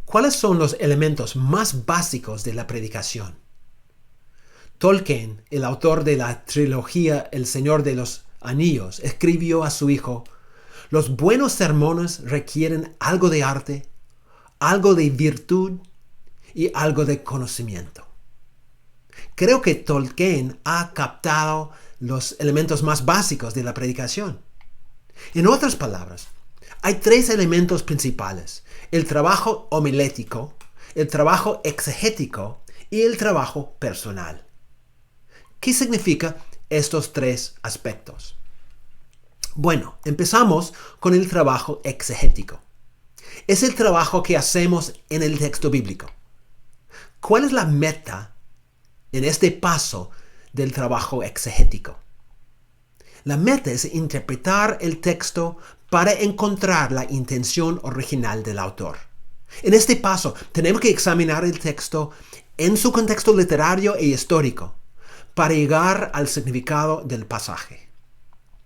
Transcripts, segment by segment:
¿Cuáles son los elementos más básicos de la predicación? Tolkien, el autor de la trilogía El Señor de los Anillos, escribió a su hijo: los buenos sermones requieren algo de arte, algo de virtud y algo de conocimiento. Creo que Tolkien ha captado los elementos más básicos de la predicación. En otras palabras, hay tres elementos principales: el trabajo homilético, el trabajo exegético y el trabajo personal. ¿Qué significan estos tres aspectos? Bueno, empezamos con el trabajo exegético. Es el trabajo que hacemos en el texto bíblico. ¿Cuál es la meta en este paso del trabajo exegético? La meta es interpretar el texto para encontrar la intención original del autor. En este paso tenemos que examinar el texto en su contexto literario e histórico para llegar al significado del pasaje.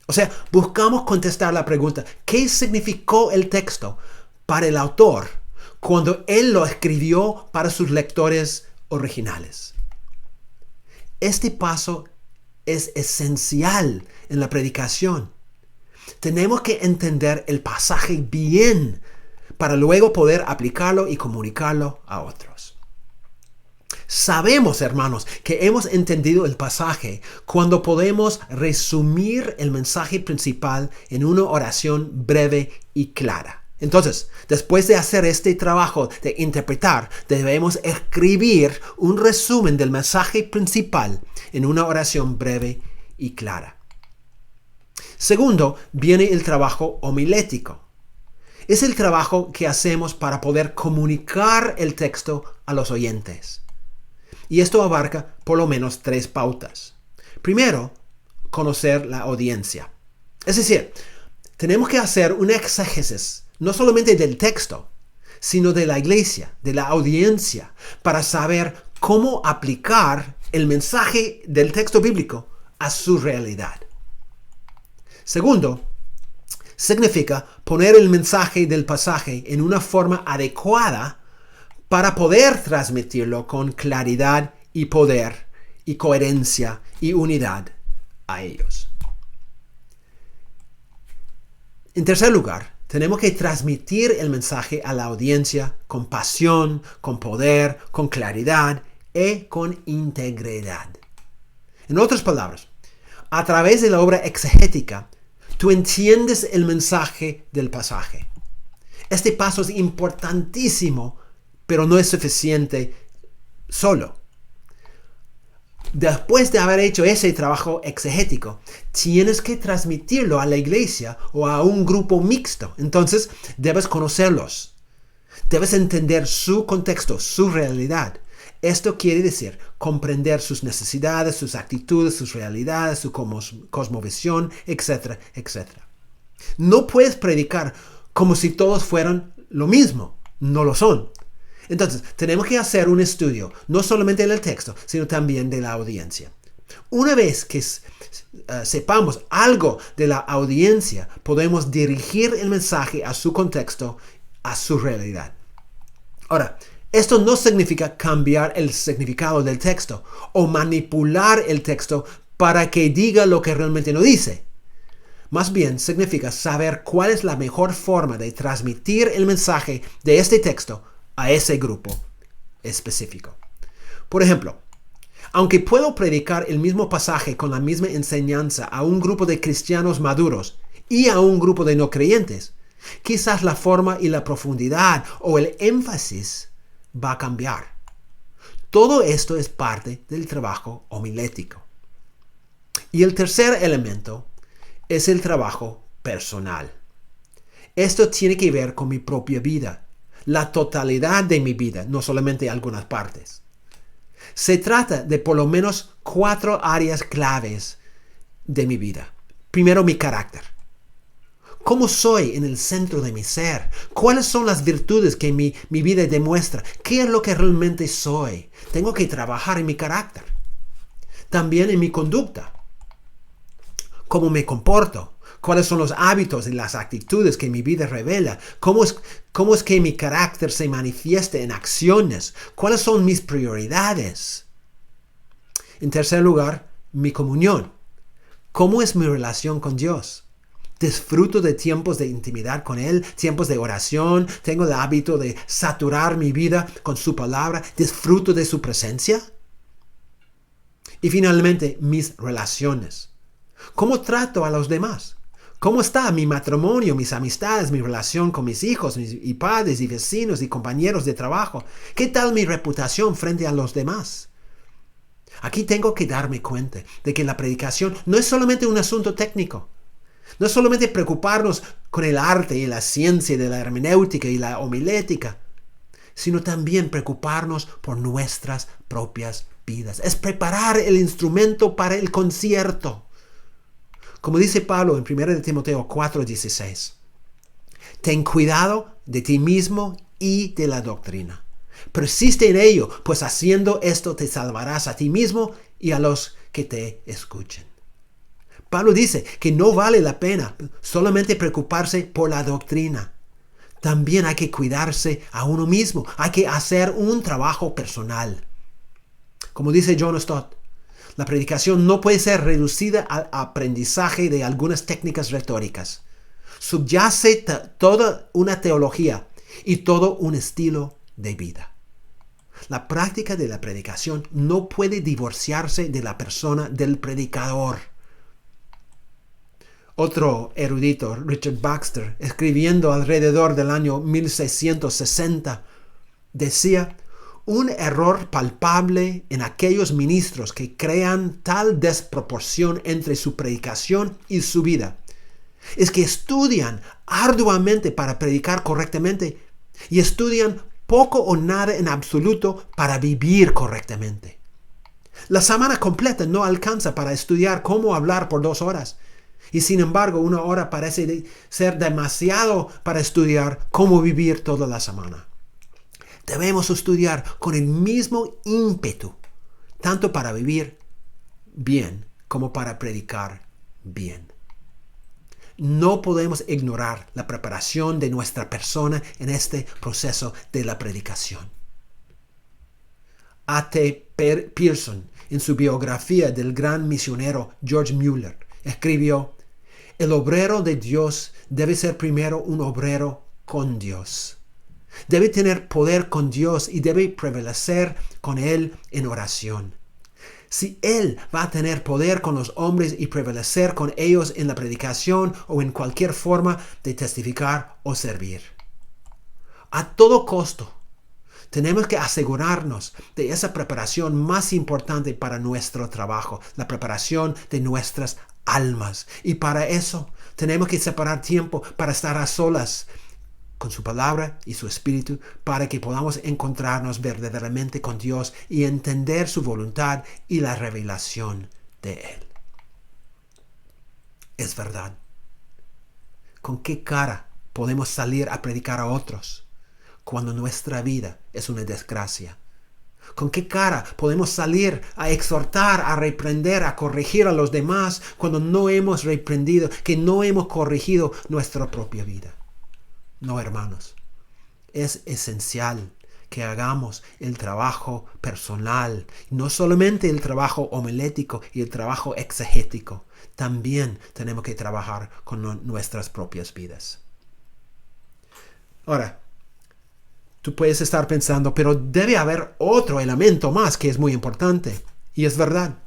O sea, buscamos contestar la pregunta: ¿qué significó el texto para el autor cuando él lo escribió para sus lectores originales? Este paso es esencial en la predicación. Tenemos que entender el pasaje bien para luego poder aplicarlo y comunicarlo a otros. Sabemos, hermanos, que hemos entendido el pasaje cuando podemos resumir el mensaje principal en una oración breve y clara. Entonces, después de hacer este trabajo de interpretar, debemos escribir un resumen del mensaje principal en una oración breve y clara. Segundo, viene el trabajo homilético. Es el trabajo que hacemos para poder comunicar el texto a los oyentes. Y esto abarca por lo menos tres pautas. Primero, conocer la audiencia. Es decir, tenemos que hacer una exégesis, no solamente del texto, sino de la iglesia, de la audiencia, para saber cómo aplicar el mensaje del texto bíblico a su realidad. Segundo, significa poner el mensaje del pasaje en una forma adecuada para poder transmitirlo con claridad y poder y coherencia y unidad a ellos. En tercer lugar, tenemos que transmitir el mensaje a la audiencia con pasión, con poder, con claridad y con integridad. En otras palabras, a través de la obra exegética, tú entiendes el mensaje del pasaje. Este paso es importantísimo, pero no es suficiente solo. Después de haber hecho ese trabajo exegético, tienes que transmitirlo a la iglesia o a un grupo mixto. Entonces, debes conocerlos. Debes entender su contexto, su realidad. Esto quiere decir comprender sus necesidades, sus actitudes, sus realidades, su cosmovisión, etcétera, etcétera. No puedes predicar como si todos fueran lo mismo. No lo son. Entonces, tenemos que hacer un estudio, no solamente del texto, sino también de la audiencia. Una vez que sepamos algo de la audiencia, podemos dirigir el mensaje a su contexto, a su realidad. Ahora, esto no significa cambiar el significado del texto o manipular el texto para que diga lo que realmente no dice. Más bien, significa saber cuál es la mejor forma de transmitir el mensaje de este texto a ese grupo específico. Por ejemplo, aunque puedo predicar el mismo pasaje con la misma enseñanza a un grupo de cristianos maduros y a un grupo de no creyentes, quizás la forma y la profundidad o el énfasis va a cambiar. Todo esto es parte del trabajo homilético. Y el tercer elemento es el trabajo personal. Esto tiene que ver con mi propia vida, la totalidad de mi vida, no solamente algunas partes. Se trata de por lo menos 4 áreas claves de mi vida. Primero, mi carácter. ¿Cómo soy en el centro de mi ser? ¿Cuáles son las virtudes que mi vida demuestra? ¿Qué es lo que realmente soy? Tengo que trabajar en mi carácter. También en mi conducta. ¿Cómo me comporto? ¿Cuáles son los hábitos y las actitudes que mi vida revela? ¿Cómo es que mi carácter se manifiesta en acciones? ¿Cuáles son mis prioridades? En tercer lugar, mi comunión. ¿Cómo es mi relación con Dios? Disfruto de tiempos de intimidad con Él, tiempos de oración, tengo el hábito de saturar mi vida con su palabra, disfruto de su presencia. Y finalmente, mis relaciones. ¿Cómo trato a los demás? ¿Cómo está mi matrimonio, mis amistades, mi relación con mis hijos, y padres y vecinos y compañeros de trabajo? ¿Qué tal mi reputación frente a los demás? Aquí tengo que darme cuenta de que la predicación no es solamente un asunto técnico. No es solamente preocuparnos con el arte y la ciencia de la hermenéutica y la homilética, sino también preocuparnos por nuestras propias vidas. Es preparar el instrumento para el concierto. Como dice Pablo en 1 Timoteo 4:16, ten cuidado de ti mismo y de la doctrina. Persiste en ello, pues haciendo esto te salvarás a ti mismo y a los que te escuchen. Pablo dice que no vale la pena solamente preocuparse por la doctrina. También hay que cuidarse a uno mismo. Hay que hacer un trabajo personal. Como dice John Stott, la predicación no puede ser reducida al aprendizaje de algunas técnicas retóricas. Subyace toda una teología y todo un estilo de vida. La práctica de la predicación no puede divorciarse de la persona del predicador. Otro erudito, Richard Baxter, escribiendo alrededor del año 1660, decía: un error palpable en aquellos ministros que crean tal desproporción entre su predicación y su vida es que estudian arduamente para predicar correctamente y estudian poco o nada en absoluto para vivir correctamente. La semana completa no alcanza para estudiar cómo hablar por 2 horas. Y sin embargo, 1 hora parece ser demasiado para estudiar cómo vivir toda la semana. Debemos estudiar con el mismo ímpetu, tanto para vivir bien como para predicar bien. No podemos ignorar la preparación de nuestra persona en este proceso de la predicación. A.T. Pierson, en su biografía del gran misionero George Mueller, escribió: el obrero de Dios debe ser primero un obrero con Dios. Debe tener poder con Dios y debe prevalecer con Él en oración. Si Él va a tener poder con los hombres y prevalecer con ellos en la predicación o en cualquier forma de testificar o servir. A todo costo, tenemos que asegurarnos de esa preparación más importante para nuestro trabajo, la preparación de nuestras almas. Y para eso tenemos que separar tiempo para estar a solas con su palabra y su espíritu, para que podamos encontrarnos verdaderamente con Dios y entender su voluntad y la revelación de Él. Es verdad. ¿Con qué cara podemos salir a predicar a otros cuando nuestra vida es una desgracia? ¿Con qué cara podemos salir a exhortar, a reprender, a corregir a los demás cuando no hemos reprendido, que no hemos corregido nuestra propia vida? No, hermanos, es esencial que hagamos el trabajo personal, no solamente el trabajo homilético y el trabajo exegético. También tenemos que trabajar con nuestras propias vidas. Ahora, tú puedes estar pensando, pero debe haber otro elemento más que es muy importante. Y es verdad,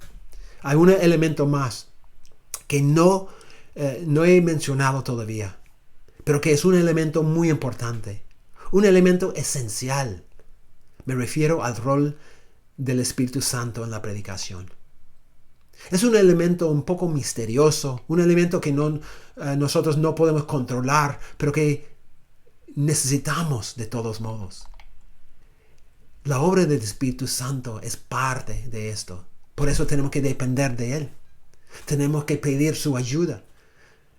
hay un elemento más que no he mencionado todavía, pero que es un elemento muy importante, un elemento esencial. Me refiero al rol del Espíritu Santo en la predicación. Es un elemento un poco misterioso, un elemento que nosotros no podemos controlar, pero que necesitamos de todos modos. La obra del Espíritu Santo es parte de esto. Por eso tenemos que depender de Él. Tenemos que pedir su ayuda,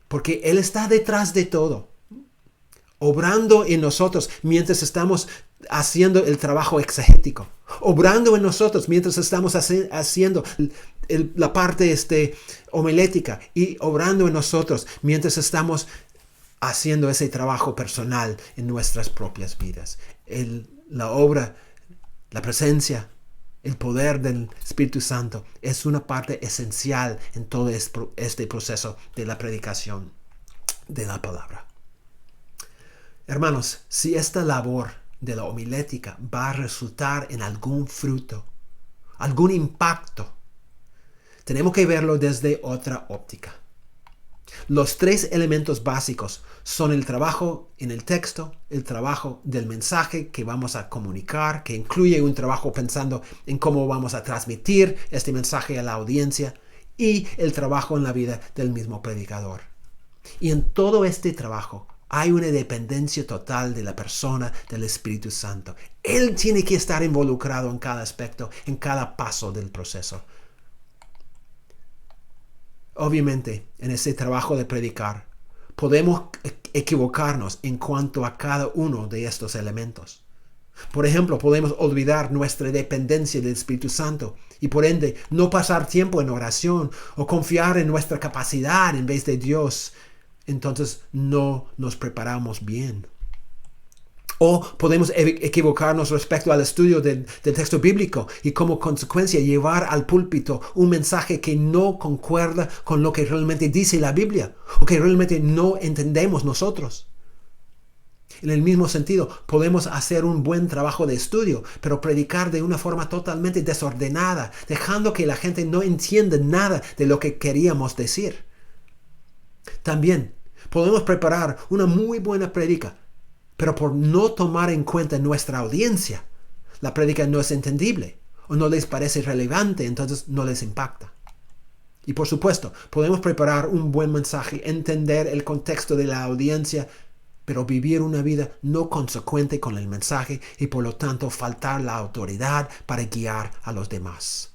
porque Él está detrás de todo, obrando en nosotros mientras estamos haciendo el trabajo exegético, obrando en nosotros mientras estamos haciendo la parte homilética y obrando en nosotros mientras estamos haciendo ese trabajo personal en nuestras propias vidas. La obra, la presencia, el poder del Espíritu Santo es una parte esencial en todo este proceso de la predicación de la palabra. Hermanos, si esta labor de la homilética va a resultar en algún fruto, algún impacto, tenemos que verlo desde otra óptica. Los 3 elementos básicos son el trabajo en el texto, el trabajo del mensaje que vamos a comunicar, que incluye un trabajo pensando en cómo vamos a transmitir este mensaje a la audiencia, y el trabajo en la vida del mismo predicador. Y en todo este trabajo hay una dependencia total de la persona del Espíritu Santo. Él tiene que estar involucrado en cada aspecto, en cada paso del proceso. Obviamente, en ese trabajo de predicar, podemos equivocarnos en cuanto a cada uno de estos elementos. Por ejemplo, podemos olvidar nuestra dependencia del Espíritu Santo y por ende no pasar tiempo en oración o confiar en nuestra capacidad en vez de Dios. Entonces no nos preparamos bien. O podemos equivocarnos respecto al estudio del texto bíblico y como consecuencia llevar al púlpito un mensaje que no concuerda con lo que realmente dice la Biblia o que realmente no entendemos nosotros. En el mismo sentido, podemos hacer un buen trabajo de estudio, pero predicar de una forma totalmente desordenada, dejando que la gente no entienda nada de lo que queríamos decir. También podemos preparar una muy buena prédica, pero por no tomar en cuenta nuestra audiencia, la prédica no es entendible o no les parece relevante, entonces no les impacta. Y por supuesto, podemos preparar un buen mensaje, entender el contexto de la audiencia, pero vivir una vida no consecuente con el mensaje y por lo tanto faltar la autoridad para guiar a los demás.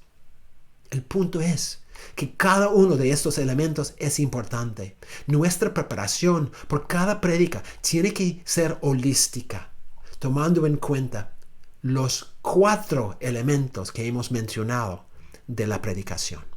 El punto es que cada uno de estos elementos es importante. Nuestra preparación por cada prédica tiene que ser holística, tomando en cuenta los 4 elementos que hemos mencionado de la predicación.